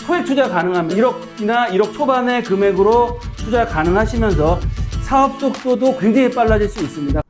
소액 투자 가능하면 1억이나 1억 초반의 금액으로 투자 가능하시면서 사업 속도도 굉장히 빨라질 수 있습니다.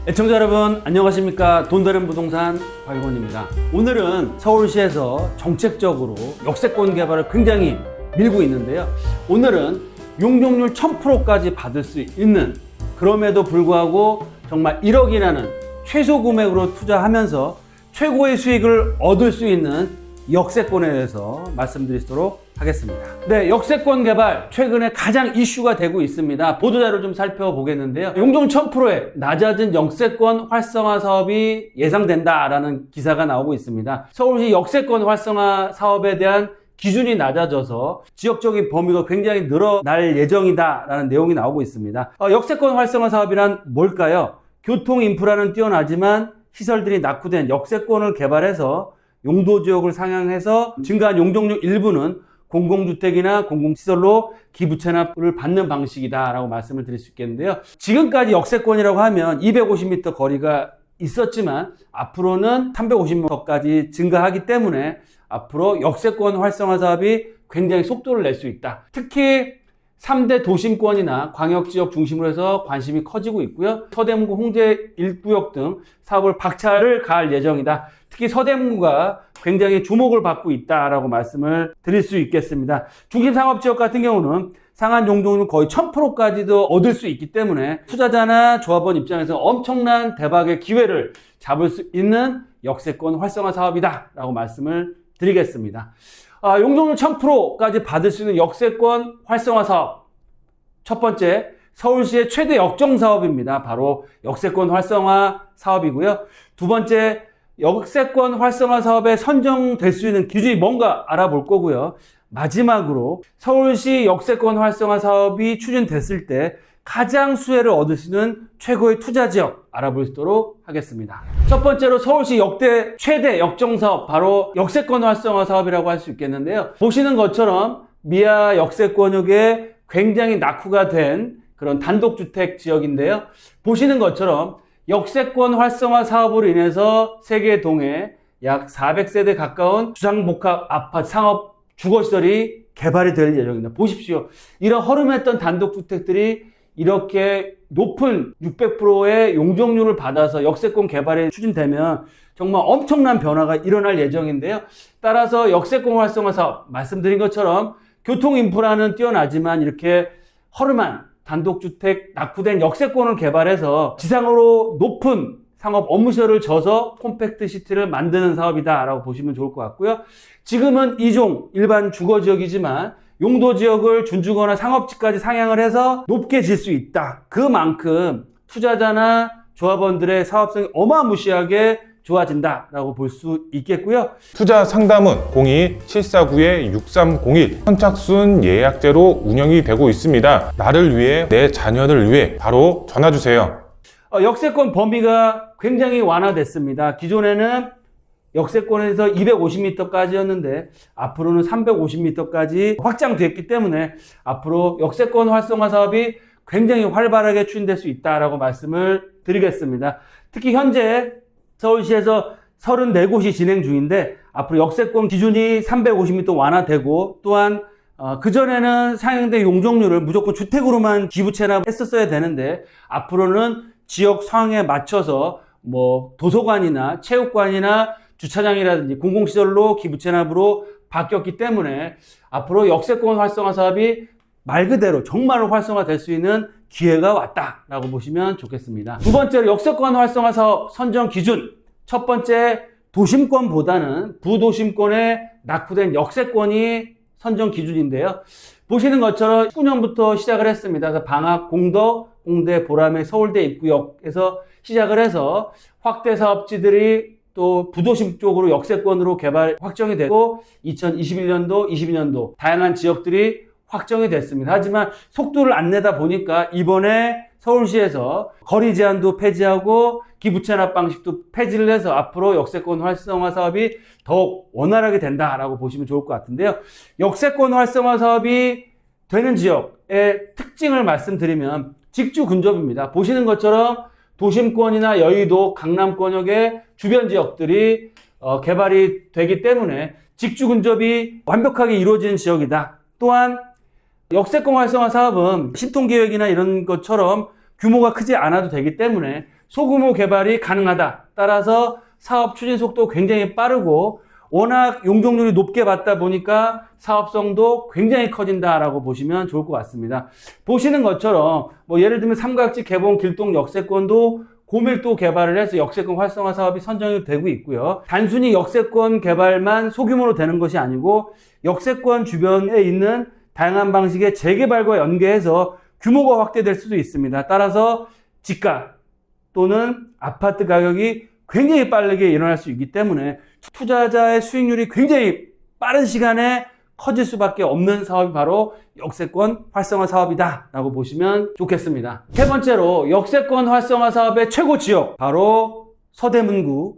애청자 여러분 안녕하십니까. 돈 되는 부동산 박일권입니다. 오늘은 서울시에서 정책적으로 역세권 개발을 굉장히 밀고 있는데요. 오늘은 용적률 1000%까지 받을 수 있는, 그럼에도 불구하고 정말 1억이라는 최소 금액으로 투자하면서 최고의 수익을 얻을 수 있는 역세권에 대해서 말씀드리도록 하겠습니다. 네, 역세권 개발 최근에 가장 이슈가 되고 있습니다. 보도자료 좀 살펴보겠는데요. 용적률 1000%의 낮아진 역세권 활성화 사업이 예상된다라는 기사가 나오고 있습니다. 서울시 역세권 활성화 사업에 대한 기준이 낮아져서 지역적인 범위가 굉장히 늘어날 예정이다라는 내용이 나오고 있습니다. 역세권 활성화 사업이란 뭘까요? 교통 인프라는 뛰어나지만 시설들이 낙후된 역세권을 개발해서 용도 지역을 상향해서 증가한 용적률 일부는 공공주택이나 공공시설로 기부 체납을 받는 방식이다라고 말씀을 드릴 수 있겠는데요. 지금까지 역세권이라고 하면 250m 거리가 있었지만 앞으로는 350m까지 증가하기 때문에 앞으로 역세권 활성화 사업이 굉장히 속도를 낼 수 있다. 특히 3대 도심권이나 광역지역 중심으로 해서 관심이 커지고 있고요. 서대문구 홍제 1구역 등 사업을 박차를 가할 예정이다. 특히 서대문구가 굉장히 주목을 받고 있다라고 말씀을 드릴 수 있겠습니다. 중심상업지역 같은 경우는 상한 용적률 거의 1000%까지도 얻을 수 있기 때문에 투자자나 조합원 입장에서 엄청난 대박의 기회를 잡을 수 있는 역세권 활성화 사업이다 라고 말씀을 드리겠습니다. 용적률 1000%까지 받을 수 있는 역세권 활성화 사업, 첫 번째 서울시의 최대 역정 사업입니다. 바로 역세권 활성화 사업이고요. 두 번째, 역세권 활성화 사업에 선정될 수 있는 기준이 뭔가 알아볼 거고요. 마지막으로 서울시 역세권 활성화 사업이 추진됐을 때 가장 수혜를 얻을 수 있는 최고의 투자 지역 알아보도록 하겠습니다. 첫 번째로 서울시 역대 최대 역정 사업, 바로 역세권 활성화 사업이라고 할 수 있겠는데요. 보시는 것처럼 미아 역세권역에 굉장히 낙후가 된 그런 단독주택 지역인데요. 보시는 것처럼 역세권 활성화 사업으로 인해서 세계동에 약 400세대 가까운 주상복합 아파트 상업 주거시설이 개발이 될 예정입니다. 보십시오. 이런 허름했던 단독주택들이 이렇게 높은 600%의 용적률을 받아서 역세권 개발이 추진되면 정말 엄청난 변화가 일어날 예정인데요. 따라서 역세권 활성화 사업, 말씀드린 것처럼 교통 인프라는 뛰어나지만 이렇게 허름한 단독주택 낙후된 역세권을 개발해서 지상으로 높은 상업 업무시설을 져서 콤팩트 시티를 만드는 사업이다 라고 보시면 좋을 것 같고요. 지금은 2종 일반 주거지역이지만 용도지역을 준주거나 상업지까지 상향을 해서 높게 질 수 있다. 그만큼 투자자나 조합원들의 사업성이 어마무시하게 좋아진다라고 볼 수 있겠고요. 투자 상담은 02-749-6301 선착순 예약제로 운영이 되고 있습니다. 나를 위해, 내 자녀를 위해 바로 전화주세요. 역세권 범위가 굉장히 완화됐습니다. 기존에는 역세권에서 250m까지였는데 앞으로는 350m까지 확장됐기 때문에 앞으로 역세권 활성화 사업이 굉장히 활발하게 추진될 수 있다라고 말씀을 드리겠습니다. 특히 현재 서울시에서 34곳이 진행 중인데 앞으로 역세권 기준이 350m 완화되고 또한 그전에는 상향된 용적률을 무조건 주택으로만 기부 체납했었어야 되는데 앞으로는 지역 상황에 맞춰서 도서관이나 체육관이나 주차장이라든지 공공시설로 기부 체납으로 바뀌었기 때문에 앞으로 역세권 활성화 사업이 말 그대로 정말로 활성화될 수 있는 기회가 왔다라고 보시면 좋겠습니다. 두 번째로 역세권 활성화 사업 선정 기준, 첫 번째 도심권보다는 부도심권에 낙후된 역세권이 선정 기준인데요. 보시는 것처럼 19년부터 시작을 했습니다. 그래서 방학, 공덕, 홍대, 보라매, 서울대 입구역에서 시작을 해서 확대 사업지들이 또 부도심 쪽으로 역세권으로 개발 확정이 되고 2021년도, 22년도 다양한 지역들이 확정이 됐습니다. 하지만 속도를 안 내다 보니까 이번에 서울시에서 거리 제한도 폐지하고 기부 체납 방식도 폐지를 해서 앞으로 역세권 활성화 사업이 더욱 원활하게 된다라고 보시면 좋을 것 같은데요. 역세권 활성화 사업이 되는 지역의 특징을 말씀드리면 직주 근접입니다. 보시는 것처럼 도심권이나 여의도, 강남권역의 주변 지역들이 개발이 되기 때문에 직주 근접이 완벽하게 이루어지는 지역이다. 또한 역세권 활성화 사업은 신통계획이나 이런 것처럼 규모가 크지 않아도 되기 때문에 소규모 개발이 가능하다. 따라서 사업 추진 속도 굉장히 빠르고 워낙 용적률이 높게 받다 보니까 사업성도 굉장히 커진다라고 보시면 좋을 것 같습니다. 보시는 것처럼 예를 들면 삼각지 개봉 길동 역세권도 고밀도 개발을 해서 역세권 활성화 사업이 선정이 되고 있고요. 단순히 역세권 개발만 소규모로 되는 것이 아니고 역세권 주변에 있는 다양한 방식의 재개발과 연계해서 규모가 확대될 수도 있습니다. 따라서 집가 또는 아파트 가격이 굉장히 빠르게 일어날 수 있기 때문에 투자자의 수익률이 굉장히 빠른 시간에 커질 수밖에 없는 사업이 바로 역세권 활성화 사업이다 라고 보시면 좋겠습니다. 세 번째로 역세권 활성화 사업의 최고 지역 바로 서대문구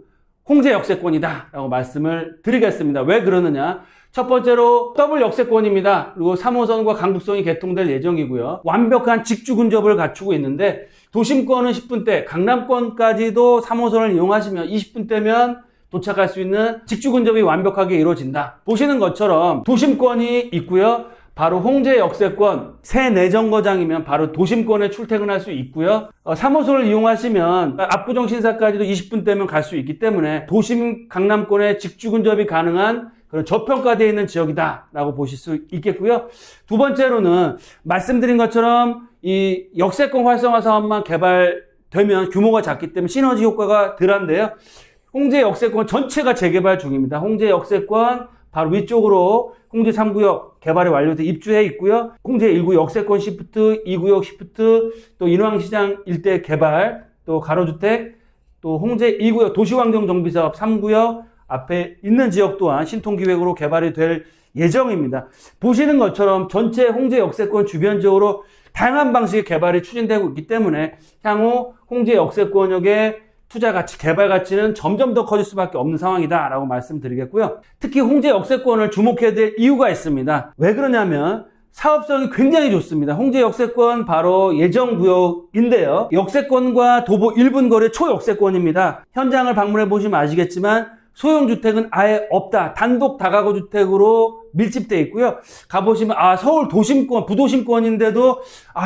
홍제 역세권이다 라고 말씀을 드리겠습니다. 왜 그러느냐? 첫 번째로 더블 역세권입니다. 그리고 3호선과 강북선이 개통될 예정이고요. 완벽한 직주 근접을 갖추고 있는데 도심권은 10분대, 강남권까지도 3호선을 이용하시면 20분대면 도착할 수 있는 직주 근접이 완벽하게 이루어진다. 보시는 것처럼 도심권이 있고요. 바로 홍제 역세권 새 내정거장이면 바로 도심권에 출퇴근할 수 있고요. 3호선을 이용하시면 압구정 신사까지도 20분대면 갈 수 있기 때문에 도심 강남권에 직주 근접이 가능한 그런 저평가되어 있는 지역이다 라고 보실 수 있겠고요. 두 번째로는 말씀드린 것처럼 이 역세권 활성화 사업만 개발되면 규모가 작기 때문에 시너지 효과가 덜한데요. 홍제 역세권 전체가 재개발 중입니다. 홍제 역세권 바로 위쪽으로 홍제 3구역 개발이 완료돼 입주해 있고요. 홍제 1구 역세권 시프트, 2구역 시프트, 또 인왕시장 일대 개발, 또 가로주택, 또 홍제 2구역 도시환경정비사업 3구역 앞에 있는 지역 또한 신통기획으로 개발이 될 예정입니다. 보시는 것처럼 전체 홍제 역세권 주변 지역으로 다양한 방식의 개발이 추진되고 있기 때문에 향후 홍제 역세권역의 투자 가치, 개발 가치는 점점 더 커질 수밖에 없는 상황이다 라고 말씀드리겠고요. 특히 홍제 역세권을 주목해야 될 이유가 있습니다. 왜 그러냐면 사업성이 굉장히 좋습니다. 홍제 역세권 바로 예정구역인데요. 역세권과 도보 1분 거리 초역세권입니다. 현장을 방문해 보시면 아시겠지만 소형주택은 아예 없다. 단독 다가구 주택으로 밀집되어 있고요. 가보시면 서울 도심권, 부도심권인데도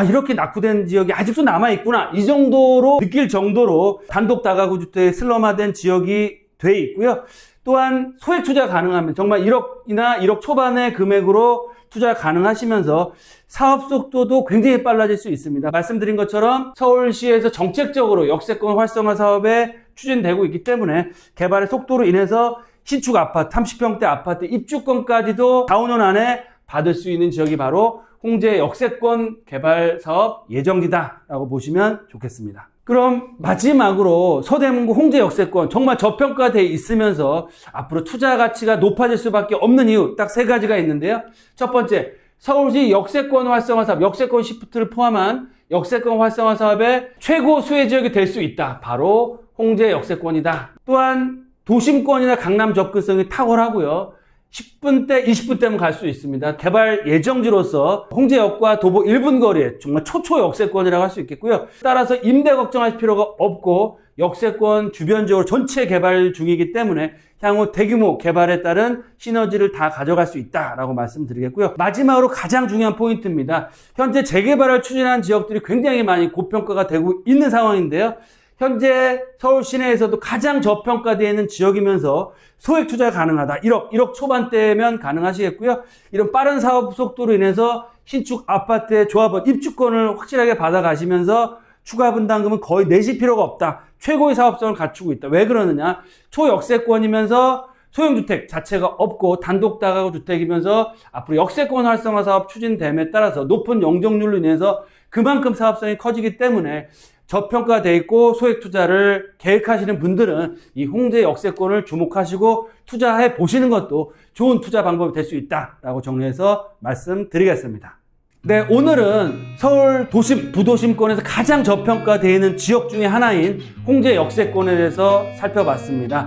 이렇게 낙후된 지역이 아직도 남아있구나. 이 정도로 느낄 정도로 단독 다가구 주택에 슬럼화된 지역이 돼 있고요. 또한 소액 투자 가능하면 정말 1억이나 1억 초반의 금액으로 투자 가능하시면서 사업 속도도 굉장히 빨라질 수 있습니다. 말씀드린 것처럼 서울시에서 정책적으로 역세권 활성화 사업에 추진되고 있기 때문에 개발의 속도로 인해서 신축 아파트, 30평대 아파트 입주권까지도 4, 5년 안에 받을 수 있는 지역이 바로 홍제 역세권 개발 사업 예정지다라고 보시면 좋겠습니다. 그럼 마지막으로 서대문구 홍제 역세권 정말 저평가되어 있으면서 앞으로 투자 가치가 높아질 수밖에 없는 이유 딱 세 가지가 있는데요. 첫 번째, 서울시 역세권 활성화 사업, 역세권 시프트를 포함한 역세권 활성화 사업의 최고 수혜 지역이 될 수 있다. 바로 홍제 역세권이다. 또한 도심권이나 강남 접근성이 탁월하고요. 10분대, 20분대면 갈 수 있습니다. 개발 예정지로서 홍제역과 도보 1분 거리에 정말 초초 역세권이라고 할 수 있겠고요. 따라서 임대 걱정할 필요가 없고 역세권 주변 지역으로 전체 개발 중이기 때문에 향후 대규모 개발에 따른 시너지를 다 가져갈 수 있다라고 말씀드리겠고요. 마지막으로 가장 중요한 포인트입니다. 현재 재개발을 추진한 지역들이 굉장히 많이 고평가가 되고 있는 상황인데요. 현재 서울 시내에서도 가장 저평가되어 있는 지역이면서 소액 투자 가능하다. 1억 초반대면 가능하시겠고요. 이런 빠른 사업 속도로 인해서 신축 아파트의 조합원 입주권을 확실하게 받아가시면서 추가 분담금은 거의 내실 필요가 없다. 최고의 사업성을 갖추고 있다. 왜 그러느냐? 초역세권이면서 소형주택 자체가 없고 단독 다가구 주택이면서 앞으로 역세권 활성화 사업 추진됨에 따라서 높은 용적률로 인해서 그만큼 사업성이 커지기 때문에 저평가되어 있고 소액 투자를 계획하시는 분들은 이 홍제 역세권을 주목하시고 투자해 보시는 것도 좋은 투자 방법이 될 수 있다라고 정리해서 말씀드리겠습니다. 네, 오늘은 서울 도심, 부도심권에서 가장 저평가되어 있는 지역 중에 하나인 홍제 역세권에 대해서 살펴봤습니다.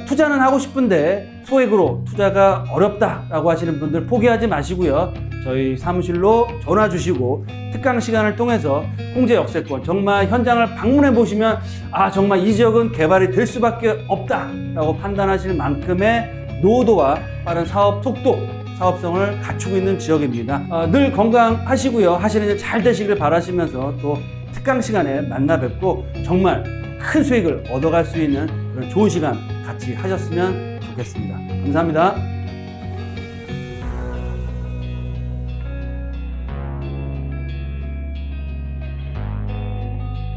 투자는 하고 싶은데 소액으로 투자가 어렵다라고 하시는 분들 포기하지 마시고요. 저희 사무실로 전화 주시고 특강 시간을 통해서 홍제 역세권 정말 현장을 방문해 보시면 정말 이 지역은 개발이 될 수밖에 없다라고 판단하실 만큼의 노후도와 빠른 사업 속도, 사업성을 갖추고 있는 지역입니다. 늘 건강하시고요. 하시는 일 잘 되시길 바라시면서 또 특강 시간에 만나 뵙고 정말 큰 수익을 얻어갈 수 있는 그런 좋은 시간 같이 하셨으면 좋겠습니다. 감사합니다.